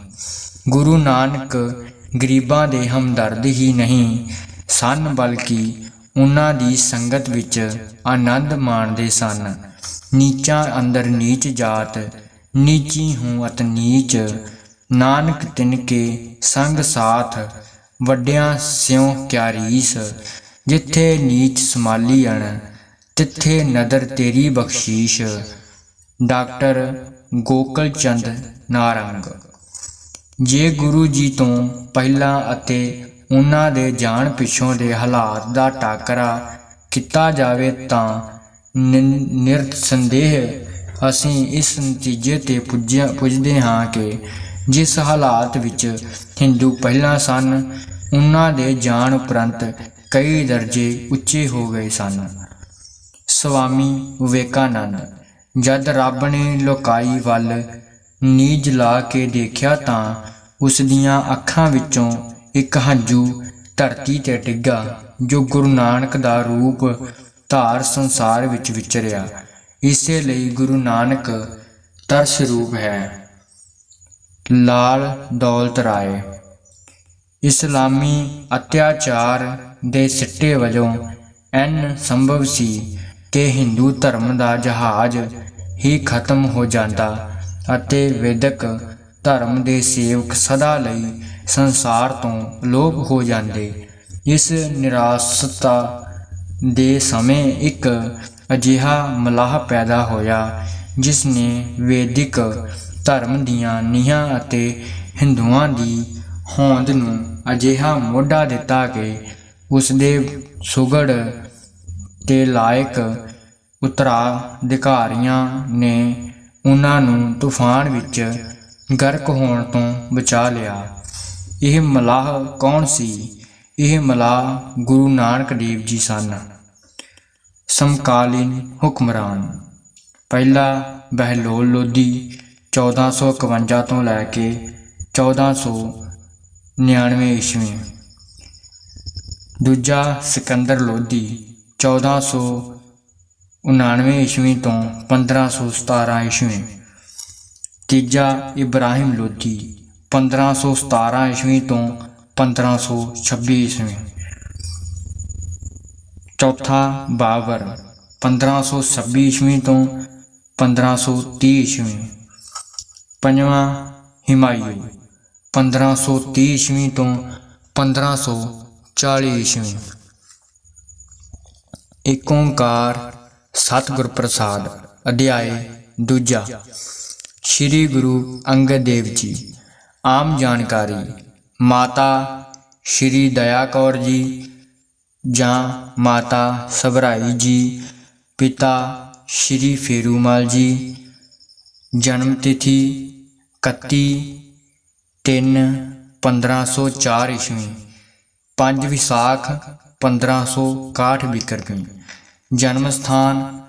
गुरु नानक गरीबां दे हमदर्द ही नहीं ਸਨ, ਬਲਕਿ ਉਹਨਾਂ ਦੀ ਸੰਗਤ ਵਿੱਚ ਆਨੰਦ ਮਾਣਦੇ ਸਨ। ਨੀਚਾਂ ਅੰਦਰ ਨੀਚ ਜਾਤ, ਨੀਚੀ ਹੂੰ ਅਤ ਨੀਚ, ਨਾਨਕ ਤਿਨਕੇ ਸੰਗ ਸਾਥ, ਵੱਡਿਆਂ ਸਿਉ ਕਿਆ ਰੀਸ। ਜਿੱਥੇ ਨੀਚ ਸਮਾਲੀਅਣ ਤਿੱਥੇ ਨਦਰ ਤੇਰੀ ਬਖਸ਼ੀਸ਼। ਡਾਕਟਰ ਗੋਕਲ ਚੰਦ ਨਾਰੰਗ। ਜੇ ਗੁਰੂ ਜੀ ਤੋਂ ਪਹਿਲਾਂ ਅਤੇ ਉਹਨਾਂ ਦੇ ਜਾਣ ਪਿੱਛੋਂ ਦੇ ਹਾਲਾਤ ਦਾ ਟਾਕਰਾ ਕੀਤਾ ਜਾਵੇ ਤਾਂ ਨਿਰਸੰਦੇਹ ਅਸੀਂ ਇਸ ਨਤੀਜੇ 'ਤੇ ਪੁੱਜਦੇ ਹਾਂ ਕਿ ਜਿਸ ਹਾਲਾਤ ਵਿੱਚ ਹਿੰਦੂ ਪਹਿਲਾਂ ਸਨ, ਉਹਨਾਂ ਦੇ ਜਾਣ ਉਪਰੰਤ ਕਈ ਦਰਜੇ ਉੱਚੇ ਹੋ ਗਏ ਸਨ। ਸਵਾਮੀ ਵਿਵੇਕਾਨੰਦ। ਜਦ ਰੱਬ ਨੇ ਲੋਕਾਈ ਵੱਲ ਨੀਝ ਲਾ ਕੇ ਦੇਖਿਆ ਤਾਂ ਉਸ ਦੀਆਂ ਅੱਖਾਂ ਵਿੱਚੋਂ ਇੱਕ ਹੰਝੂ ਧਰਤੀ 'ਤੇ ਡਿੱਗਾ, ਜੋ ਗੁਰੂ ਨਾਨਕ ਦਾ ਰੂਪ ਧਾਰ ਸੰਸਾਰ ਵਿੱਚ ਵਿਚਰਿਆ। ਇਸੇ ਲਈ ਗੁਰੂ ਨਾਨਕ ਤਰਸ ਰੂਪ ਹੈ। ਲਾਲ ਦੌਲਤ ਰਾਏ। ਇਸਲਾਮੀ ਅਤਿਆਚਾਰ ਦੇ ਸਿੱਟੇ ਵਜੋਂ ਇੰਨ ਸੰਭਵ ਸੀ ਕਿ ਹਿੰਦੂ ਧਰਮ ਦਾ ਜਹਾਜ਼ ਹੀ ਖਤਮ ਹੋ ਜਾਂਦਾ ਅਤੇ ਵੈਦਿਕ ਧਰਮ ਦੇ ਸੇਵਕ ਸਦਾ ਲਈ ਸੰਸਾਰ ਤੋਂ ਲੋਪ ਹੋ ਜਾਂਦੇ। ਇਸ ਨਿਰਾਸਤਾ ਦੇ ਸਮੇਂ ਇੱਕ ਅਜਿਹਾ ਮਲਾਹ ਪੈਦਾ ਹੋਇਆ ਜਿਸ ਨੇ ਵੈਦਿਕ ਧਰਮ ਦੀਆਂ ਨੀਹਾਂ ਅਤੇ ਹਿੰਦੂਆਂ ਦੀ ਹੋਂਦ ਨੂੰ ਅਜਿਹਾ ਮੋਢਾ ਦਿੱਤਾ ਕਿ ਉਸਦੇ ਸੁਘੜ ਤੇ ਲਾਇਕ ਉੱਤਰਾਧਿਕਾਰੀਆਂ ਨੇ ਉਹਨਾਂ ਨੂੰ ਤੂਫਾਨ ਵਿੱਚ ਗਰਕ ਹੋਣ ਤੋਂ ਬਚਾ ਲਿਆ। ਇਹ ਮਲਾਹ ਕੌਣ ਸੀ? ਇਹ ਮਲਾਹ ਗੁਰੂ ਨਾਨਕ ਦੇਵ ਜੀ ਸਨ। ਸਮਕਾਲੀਨ ਹੁਕਮਰਾਨ। ਪਹਿਲਾ ਬਹਿਲੋਲ ਲੋਧੀ 1451 ਤੋਂ ਲੈ ਕੇ 1499 ਈਸਵੀ। ਦੂਜਾ ਸਿਕੰਦਰ ਲੋਧੀ 1499 ਈਸਵੀ ਤੋਂ 1517 ਈਸਵੀ। ਤੀਜਾ ਇਬਰਾਹਿਮ ਲੋਧੀ 1517 ਈਸਵੀ ਤੋਂ 1526 ਈਸਵੀ। ਚੌਥਾ ਬਾਬਰ 1526 ਈਸਵੀ ਤੋਂ 1530 ਈਸਵੀ। ਪੰਜਵਾਂ ਹਿਮਾਯੂ 1530 ਈਸਵੀ ਤੋਂ 1540 ਈਸਵੀ। ਏਕ ਓਂਕਾਰ ਸਤਿਗੁਰ ਪ੍ਰਸਾਦ। ਅਧਿਆਇ ਦੂਜਾ। ਸ਼੍ਰੀ ਗੁਰੂ ਅੰਗਦ ਦੇਵ ਜੀ। ਆਮ ਜਾਣਕਾਰੀ। ਮਾਤਾ ਸ਼੍ਰੀ ਦਇਆ ਕੌਰ ਜੀ ਜਾਂ ਮਾਤਾ ਸਭਰਾਈ ਜੀ, ਪਿਤਾ ਸ਼੍ਰੀ ਫੇਰੂਮਲ ਜੀ। ਜਨਮ ਤਿਥੀ 31/3/1504 ਈਸਵੀ। 5 ਵਿਸਾਖ 1561 ਬਿਕਰਮੀ। ਜਨਮ ਸਥਾਨ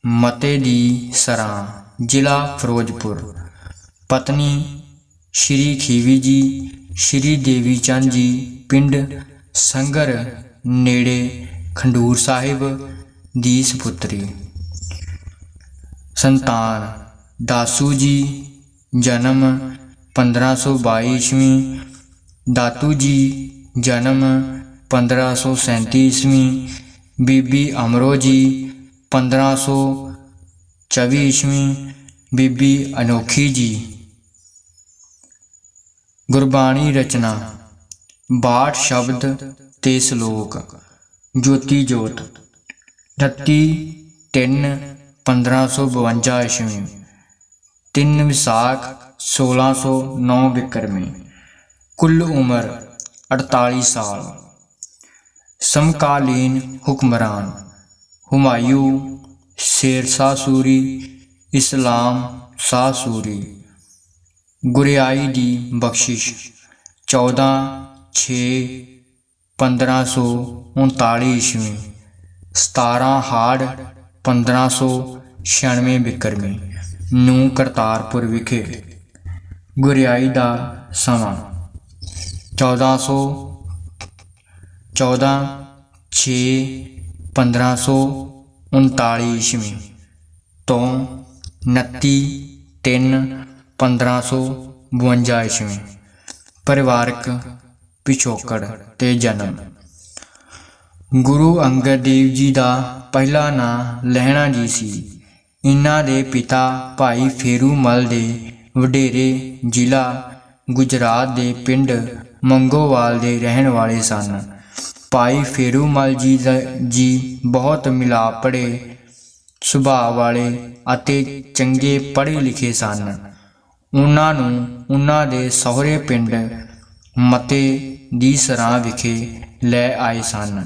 ਮਤੇ ਦੀ ਸਰਾਂ, ਜ਼ਿਲ੍ਹਾ ਫਿਰੋਜ਼ਪੁਰ। ਪਤਨੀ ਸ਼੍ਰੀ ਖੀਵੀ ਜੀ, ਸ਼੍ਰੀ ਦੇਵੀ ਚੰਦ ਜੀ, ਪਿੰਡ ਸੰਗਰ ਨੇੜੇ ਖਡੂਰ ਸਾਹਿਬ ਦੀ ਸਪੁੱਤਰੀ। ਸੰਤਾਨ ਦਾਸੂ ਜੀ, जन्म 1522 ईस्वी। दातू जी जन्म 1537 ईस्वी। बीबी अमरो जी 1524 ईस्वी। बीबी अनोखी जी। गुरबाणी रचना 62 शब्द ते सलोक। ज्योति जोत 29/3/1552 ईस्वी। 3 विसाख 1609 विक्रमी। कुल उम्र 48 साल। समकालीन हुक्मरान हुमायूं, शेरशाह सूरी, इस्लाम शाह सूरी। गुरियाई दी बख्शिश 14/6/1539 ईस्वी। 17 हाड़ 1596 विक्रमी ਨੂੰ ਕਰਤਾਰਪੁਰ ਵਿਖੇ। ਗੁਰਿਆਈ ਦਾ ਸਮਾਂ 14/6/1539 ਈਸਵੀ ਤੋਂ 29/3/1552 ਈਸਵੀ। ਪਰਿਵਾਰਕ ਪਿਛੋਕੜ ਤੇ ਜਨਮ। ਗੁਰੂ ਅੰਗਦ ਦੇਵ ਜੀ ਦਾ ਪਹਿਲਾ ਨਾਂ ਲਹਿਣਾ ਜੀ ਸੀ। ਇਹਨਾਂ ਦੇ ਪਿਤਾ ਭਾਈ ਫੇਰੂ ਮਲ ਦੇ ਵਡੇਰੇ ਜ਼ਿਲ੍ਹਾ ਗੁਜਰਾਤ ਦੇ ਪਿੰਡ ਮੰਗੋਵਾਲ ਦੇ ਰਹਿਣ ਵਾਲੇ ਸਨ। ਭਾਈ ਫੇਰੂ ਮਲ ਜੀ ਬਹੁਤ ਮਿਲਾਪੜੇ ਸੁਭਾਅ ਵਾਲੇ ਅਤੇ ਚੰਗੇ ਪੜ੍ਹੇ ਲਿਖੇ ਸਨ। ਉਹਨਾਂ ਨੂੰ ਉਹਨਾਂ ਦੇ ਸਹੁਰੇ ਪਿੰਡ ਮਤੇ ਦੀ ਸਰਾਂ ਵਿਖੇ ਲੈ ਆਏ ਸਨ।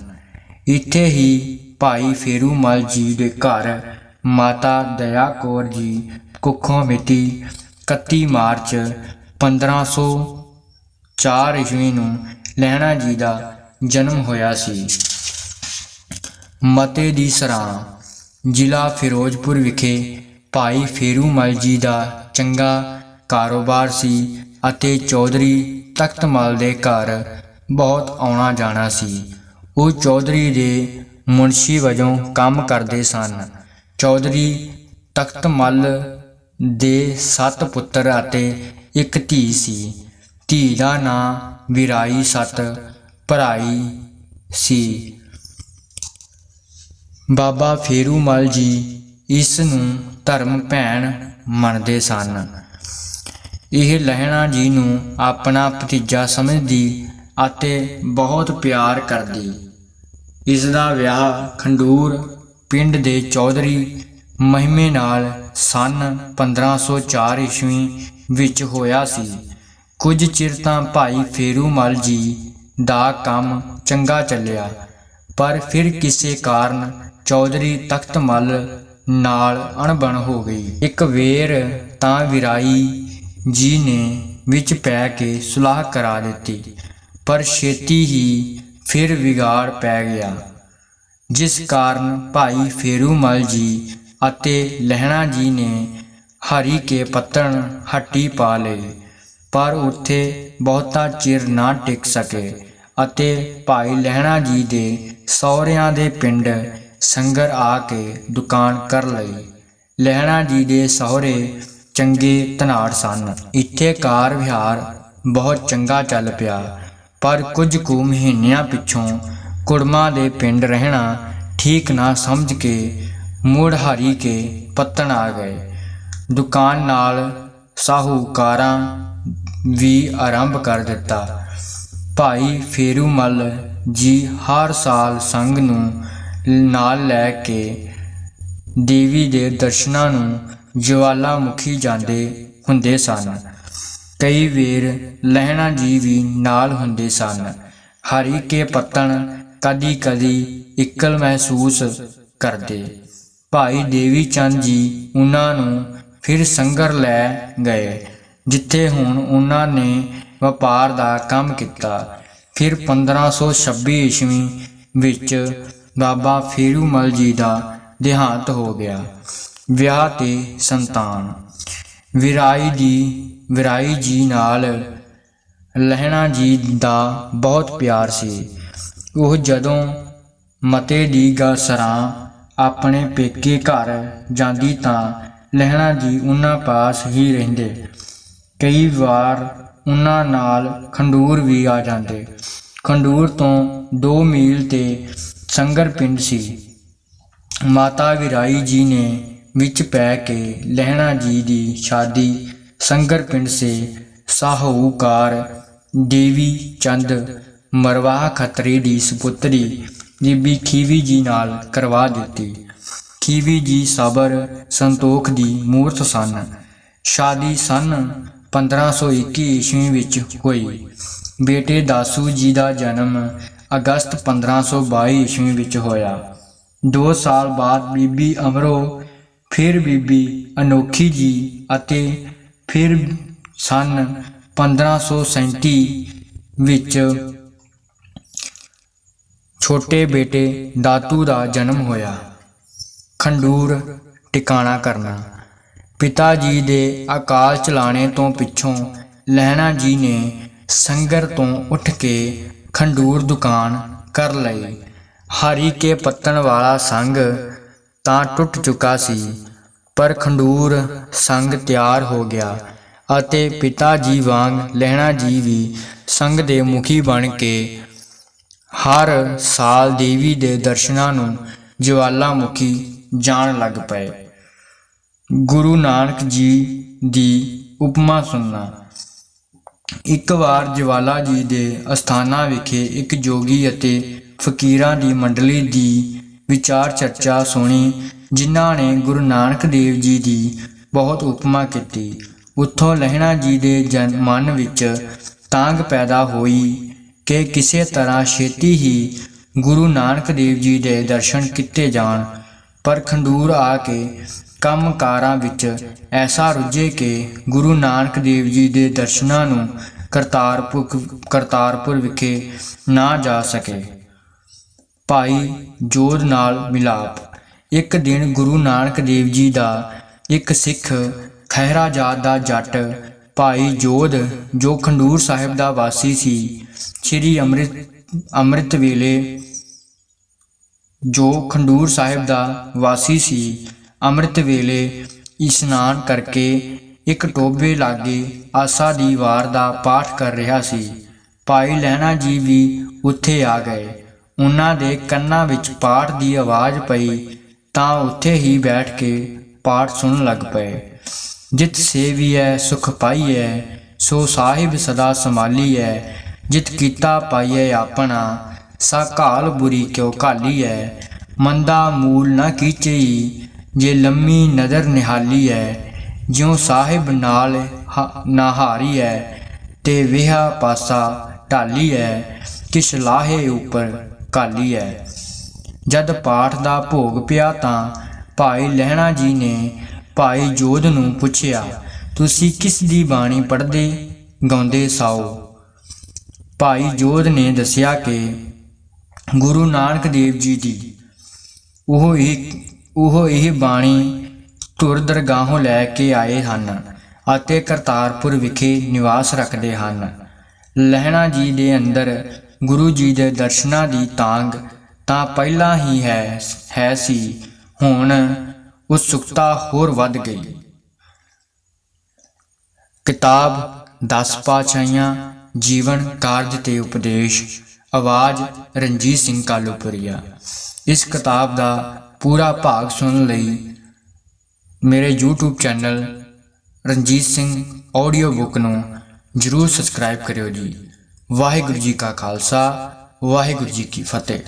ਇੱਥੇ ਹੀ ਭਾਈ ਫੇਰੂ ਮਲ ਜੀ ਦੇ ਘਰ ਮਾਤਾ ਦਇਆ ਕੌਰ ਜੀ ਕੁੱਖੋਂ ਮਿਤੀ 31 ਮਾਰਚ 1504 ਈਸਵੀ ਨੂੰ ਲਹਿਣਾ ਜੀ ਦਾ ਜਨਮ ਹੋਇਆ ਸੀ। ਮਤੇ ਦੀ ਸਰਾਂ ਜ਼ਿਲ੍ਹਾ ਫਿਰੋਜ਼ਪੁਰ ਵਿਖੇ ਭਾਈ ਫੇਰੂ ਮਲ ਜੀ ਦਾ ਚੰਗਾ ਕਾਰੋਬਾਰ ਸੀ ਅਤੇ ਚੌਧਰੀ ਤਖਤ ਮਲ ਦੇ ਘਰ ਬਹੁਤ ਆਉਣਾ ਜਾਣਾ ਸੀ। ਉਹ ਚੌਧਰੀ ਦੇ ਮੁਨਸ਼ੀ ਵਜੋਂ ਕੰਮ ਕਰਦੇ ਸਨ। ਚੌਧਰੀ ਤਖਤ ਮਲ ਦੇ 7 ਪੁੱਤਰ ਅਤੇ 1 ਧੀ ਸੀ। ਧੀ ਦਾ ਨਾਂ ਵੀਰਾਈ ਸਤ ਭਰਾਈ ਸੀ। ਬਾਬਾ ਫੇਰੂ ਮਲ ਜੀ ਇਸ ਨੂੰ ਧਰਮ ਭੈਣ ਮੰਨਦੇ ਸਨ। ਇਹ ਲਹਿਣਾ ਜੀ ਨੂੰ ਆਪਣਾ ਭਤੀਜਾ ਸਮਝਦੀ ਅਤੇ ਬਹੁਤ ਪਿਆਰ ਕਰਦੀ। ਇਸ ਦਾ ਵਿਆਹ ਖੰਡੂਰ ਪਿੰਡ ਦੇ ਚੌਧਰੀ ਮਹਿਮੇ ਨਾਲ ਸੰਨ 1504 ਈਸਵੀ ਵਿੱਚ ਹੋਇਆ ਸੀ। ਕੁਝ ਚਿਰ ਤਾਂ ਭਾਈ ਫੇਰੂ ਮਲ ਜੀ ਦਾ ਕੰਮ ਚੰਗਾ ਚੱਲਿਆ, ਪਰ ਫਿਰ ਕਿਸੇ ਕਾਰਨ ਚੌਧਰੀ ਤਖਤ ਮਲ ਨਾਲ ਅਣਬਣ ਹੋ ਗਈ। ਇੱਕ ਵੇਰ ਤਾਂ ਵੀਰਾਈ ਜੀ ਨੇ ਵਿੱਚ ਪੈ ਕੇ ਸੁਲਾਹ ਕਰਾ ਦਿੱਤੀ, ਪਰ ਛੇਤੀ ਹੀ ਫਿਰ ਵਿਗਾੜ ਪੈ ਗਿਆ, ਜਿਸ ਕਾਰਨ ਭਾਈ ਫੇਰੂ ਮਲ ਜੀ ਅਤੇ ਲਹਿਣਾ ਜੀ ਨੇ ਹਰੀ ਕੇ ਪੱਤਣ ਹੱਟੀ ਪਾ ਲਈ, ਪਰ ਉੱਥੇ ਬਹੁਤਾ ਚਿਰ ਨਾ ਟਿਕ ਸਕੇ ਅਤੇ ਭਾਈ ਲਹਿਣਾ ਜੀ ਦੇ ਸਹੁਰਿਆਂ ਦੇ ਪਿੰਡ ਸੰਗਰ ਆ ਕੇ ਦੁਕਾਨ ਕਰ ਲਈ। ਲਹਿਣਾ ਜੀ ਦੇ ਸਹੁਰੇ ਚੰਗੇ ਧਨਾੜ ਸਨ। ਇੱਥੇ ਕਾਰ ਵਿਹਾਰ ਬਹੁਤ ਚੰਗਾ ਚੱਲ ਪਿਆ, ਪਰ ਕੁਝ ਕੁ ਮਹੀਨਿਆਂ ਪਿੱਛੋਂ ਕੁੜਮਾ ਦੇ ਪਿੰਡ ਰਹਿਣਾ ਠੀਕ ਨਾ ਸਮਝ ਕੇ ਮੁੜ ਹਰੀ ਕੇ ਪੱਤਣ ਆ ਗਏ। ਦੁਕਾਨ ਨਾਲ ਸਾਹੂਕਾਰਾਂ ਵੀ ਆਰੰਭ ਕਰ ਦਿੱਤਾ। ਭਾਈ ਫੇਰੂ ਮਲ ਜੀ ਹਰ ਸਾਲ ਸੰਗ ਨੂੰ ਨਾਲ ਲੈ ਕੇ ਦੇਵੀ ਦੇ ਦਰਸ਼ਨਾਂ ਨੂੰ ਜਵਾਲਾਮੁਖੀ ਜਾਂਦੇ ਹੁੰਦੇ ਸਨ। ਕਈ ਵੇਰ ਲਹਿਣਾ ਜੀ ਵੀ ਨਾਲ ਹੁੰਦੇ ਸਨ। ਹਰੀ ਕੇ ਪੱਤਣ ਕਦੀ ਕਦੀ ਇਕੱਲ ਮਹਿਸੂਸ ਕਰਦੇ। ਭਾਈ ਦੇਵੀ ਚੰਦ ਜੀ ਉਹਨਾਂ ਨੂੰ ਫਿਰ ਸੰਗਰ ਲੈ ਗਏ, ਜਿੱਥੇ ਹੁਣ ਉਹਨਾਂ ਨੇ ਵਪਾਰ ਦਾ ਕੰਮ ਕੀਤਾ। ਫਿਰ 1526 ਈਸਵੀ ਵਿੱਚ ਬਾਬਾ ਫੇਰੂ ਮਲ ਜੀ ਦਾ ਦੇਹਾਂਤ ਹੋ ਗਿਆ। ਵਿਆਹ ਤੇ ਸੰਤਾਨ। ਵੀਰਾਈ ਜੀ ਨਾਲ ਲਹਿਣਾ ਜੀ ਦਾ ਬਹੁਤ ਪਿਆਰ ਸੀ। ਉਹ ਜਦੋਂ ਮਤੇ ਦੀ ਸਰਾਂ ਆਪਣੇ ਪੇਕੇ ਘਰ ਜਾਂਦੀ ਤਾਂ ਲਹਿਣਾ ਜੀ ਉਹਨਾਂ ਪਾਸ ਹੀ ਰਹਿੰਦੇ। ਕਈ ਵਾਰ ਉਹਨਾਂ ਨਾਲ ਖੰਡੂਰ ਵੀ ਆ ਜਾਂਦੇ। ਖੰਡੂਰ ਤੋਂ 2 ਮੀਲ ਤੇ ਸੰਗਰ ਪਿੰਡ ਸੀ। ਮਾਤਾ ਵਿਰਾਈ ਜੀ ਨੇ ਵਿੱਚ ਪੈ ਕੇ ਲਹਿਣਾ ਜੀ ਦੀ ਸ਼ਾਦੀ ਸੰਗਰ ਪਿੰਡ ਸੇ ਸਾਹੂਕਾਰ ਦੇਵੀ ਚੰਦ ਮਰਵਾਹ ਖੱਤਰੀ ਦੀ ਸੁਪੁੱਤਰੀ ਬੀਬੀ ਖੀਵੀ ਜੀ ਨਾਲ ਕਰਵਾ ਦਿੱਤੀ। ਖੀਵੀ ਜੀ ਸਬਰ ਸੰਤੋਖ ਦੀ ਮੂਰਤ ਸਨ। ਸ਼ਾਦੀ ਸਨ 1521 ਈਸਵੀ ਵਿੱਚ ਹੋਈ। ਬੇਟੇ ਦਾਸੂ ਜੀ ਦਾ ਜਨਮ ਅਗਸਤ 1522 ਈਸਵੀ ਵਿੱਚ ਹੋਇਆ। 2 ਸਾਲ ਬਾਅਦ ਬੀਬੀ ਅਮਰੋ, ਫਿਰ ਬੀਬੀ ਅਨੋਖੀ ਜੀ ਅਤੇ ਫਿਰ ਸਨ 1537 ਵਿੱਚ ਛੋਟੇ ਬੇਟੇ ਦਾਤੂ ਦਾ ਜਨਮ ਹੋਇਆ। ਖੰਡੂਰ ਟਿਕਾਣਾ ਕਰਨਾ। ਪਿਤਾ ਜੀ ਦੇ ਅਕਾਲ ਚਲਾਣੇ ਤੋਂ ਪਿੱਛੋਂ ਲਹਿਣਾ ਜੀ ਨੇ ਸੰਗਰ ਤੋਂ ਉੱਠ ਕੇ ਖੰਡੂਰ ਦੁਕਾਨ ਕਰ ਲਈ। ਹਰੀ ਕੇ ਪੱਤਣ ਵਾਲਾ ਸੰਗ ਤਾਂ ਟੁੱਟ ਚੁੱਕਾ ਸੀ, ਪਰ ਖੰਡੂਰ ਸੰਗ ਤਿਆਰ ਹੋ ਗਿਆ ਅਤੇ ਪਿਤਾ ਜੀ ਵਾਂਗ ਲਹਿਣਾ ਜੀ ਵੀ ਸੰਗ ਦੇ ਮੁਖੀ ਬਣ ਕੇ ਹਰ ਸਾਲ ਦੇਵੀ ਦੇ ਦਰਸ਼ਨਾਂ ਨੂੰ ਜਵਾਲਾਮੁਖੀ ਜਾਣ ਲੱਗ ਪਏ। ਗੁਰੂ ਨਾਨਕ ਜੀ ਦੀ ਉਪਮਾ ਸੁਣਨਾ। ਇੱਕ ਵਾਰ ਜਵਾਲਾ ਜੀ ਦੇ ਅਸਥਾਨਾਂ ਵਿਖੇ ਇੱਕ ਜੋਗੀ ਅਤੇ ਫਕੀਰਾਂ ਦੀ ਮੰਡਲੀ ਦੀ ਵਿਚਾਰ ਚਰਚਾ ਸੁਣੀ, ਜਿਨ੍ਹਾਂ ਨੇ ਗੁਰੂ ਨਾਨਕ ਦੇਵ ਜੀ ਦੀ ਬਹੁਤ ਉਪਮਾ ਕੀਤੀ। ਉੱਥੋਂ ਲਹਿਣਾ ਜੀ ਦੇ ਮਨ ਵਿੱਚ ਤਾਂਘ ਪੈਦਾ ਹੋਈ ਕਿ ਕਿਸੇ ਤਰ੍ਹਾਂ ਛੇਤੀ ਹੀ ਗੁਰੂ ਨਾਨਕ ਦੇਵ ਜੀ ਦੇ ਦਰਸ਼ਨ ਕੀਤੇ ਜਾਣ। ਪਰ ਖੰਡੂਰ ਆ ਕੇ ਕੰਮਕਾਰਾਂ ਵਿੱਚ ਐਸਾ ਰੁੱਝੇ ਕਿ ਗੁਰੂ ਨਾਨਕ ਦੇਵ ਜੀ ਦੇ ਦਰਸ਼ਨਾਂ ਨੂੰ ਕਰਤਾਰਪੁਰ ਵਿਖੇ ਨਾ ਜਾ ਸਕੇ। ਭਾਈ ਜੋਧ ਨਾਲ ਮਿਲਾਪ। ਇੱਕ ਦਿਨ ਗੁਰੂ ਨਾਨਕ ਦੇਵ ਜੀ ਦਾ ਇੱਕ ਸਿੱਖ ਖਹਿਰਾ ਜਾਤ ਦਾ ਜੱਟ ਭਾਈ ਜੋਧ, ਜੋ ਖੰਡੂਰ ਸਾਹਿਬ ਦਾ ਵਾਸੀ ਸੀ, ਸ੍ਰੀ ਅੰਮ੍ਰਿਤ ਵੇਲੇ ਜੋ ਖੰਡੂਰ ਸਾਹਿਬ ਦਾ ਵਾਸੀ ਸੀ, ਅੰਮ੍ਰਿਤ ਵੇਲੇ ਇਸ਼ਨਾਨ ਕਰਕੇ ਇੱਕ ਟੋਭੇ ਲਾਗੇ ਆਸਾ ਦੀ ਵਾਰ ਦਾ ਪਾਠ ਕਰ ਰਿਹਾ ਸੀ। ਭਾਈ ਲਹਿਣਾ ਜੀ ਵੀ ਉੱਥੇ ਆ ਗਏ। ਉਹਨਾਂ ਦੇ ਕੰਨਾਂ ਵਿੱਚ ਪਾਠ ਦੀ ਆਵਾਜ਼ ਪਈ ਤਾਂ ਉੱਥੇ ਹੀ ਬੈਠ ਕੇ ਪਾਠ ਸੁਣਨ ਲੱਗ ਪਏ। ਜਿਤ ਸੇਵੀਐ ਸੁਖ ਪਾਈਐ, ਸੋ ਸਾਹਿਬ ਸਦਾ ਸੰਭਾਲੀਐ। ਜਿਤ ਕੀਤਾ ਪਾਈਐ ਆਪਣਾ, ਸਾ ਘਾਲ ਬੁਰੀ ਕਿਉ ਘਾਲੀਐ। ਮੰਦਾ ਮੂਲ ਨ ਕੀਚਈ, ਜੇ ਲੰਮੀ ਨਦਰ ਨਿਹਾਲੀਐ। ਜਿਉ ਸਾਹਿਬ ਨਾਲ ਨਹਾਰੀਐ, ਤੇ ਵਿਹਾ ਪਾਸਾ ਢਾਲੀਐ। ਕਿਸ ਲਾਹੇ ਉੱਪਰ ਘਾਲੀਐ। ਜਦ ਪਾਠ ਦਾ ਭੋਗ ਪਿਆ ਤਾਂ ਭਾਈ ਲਹਿਣਾ ਜੀ ਨੇ ਭਾਈ ਜੋਧ ਨੂੰ ਪੁੱਛਿਆ, ਤੁਸੀਂ ਕਿਸ ਦੀ ਬਾਣੀ ਪੜ੍ਹਦੇ ਗਾਉਂਦੇ ਸਾਓ? ਭਾਈ ਜੋਧ ਨੇ ਦੱਸਿਆ ਕਿ ਗੁਰੂ ਨਾਨਕ ਦੇਵ ਜੀ ਦੀ। ਉਹ ਇਹ ਬਾਣੀ ਧੁਰ ਦਰਗਾਹੋਂ ਲੈ ਕੇ ਆਏ ਹਨ ਅਤੇ ਕਰਤਾਰਪੁਰ ਵਿਖੇ ਨਿਵਾਸ ਰੱਖਦੇ ਹਨ। ਲਹਿਣਾ ਜੀ ਦੇ ਅੰਦਰ ਗੁਰੂ ਜੀ ਦੇ ਦਰਸ਼ਨਾਂ ਦੀ ਤਾਂਘ ਤਾਂ ਪਹਿਲਾਂ ਹੀ ਹੈ ਸੀ, ਹੁਣ ਉਤਸੁਕਤਾ ਹੋਰ ਵੱਧ ਗਈ। ਕਿਤਾਬ 10 ਪਾਤਸ਼ਾਹੀਆਂ, ਜੀਵਨ ਕਾਰਜ ਤੇ ਉਪਦੇਸ਼। ਆਵਾਜ਼ ਰਣਜੀਤ ਸਿੰਘ ਕਾਲੂਪੁਰੀਆ। ਇਸ ਕਿਤਾਬ ਦਾ ਪੂਰਾ ਭਾਗ ਸੁਣਨ ਲਈ ਮੇਰੇ YouTube channel Ranjit Singh audio book ਨੂੰ ਜ਼ਰੂਰ ਸਬਸਕ੍ਰਾਈਬ ਕਰਿਓ ਜੀ। ਵਾਹਿਗੁਰੂ ਜੀ ਕਾ ਖਾਲਸਾ, ਵਾਹਿਗੁਰੂ ਜੀ ਕੀ ਫਤਿਹ।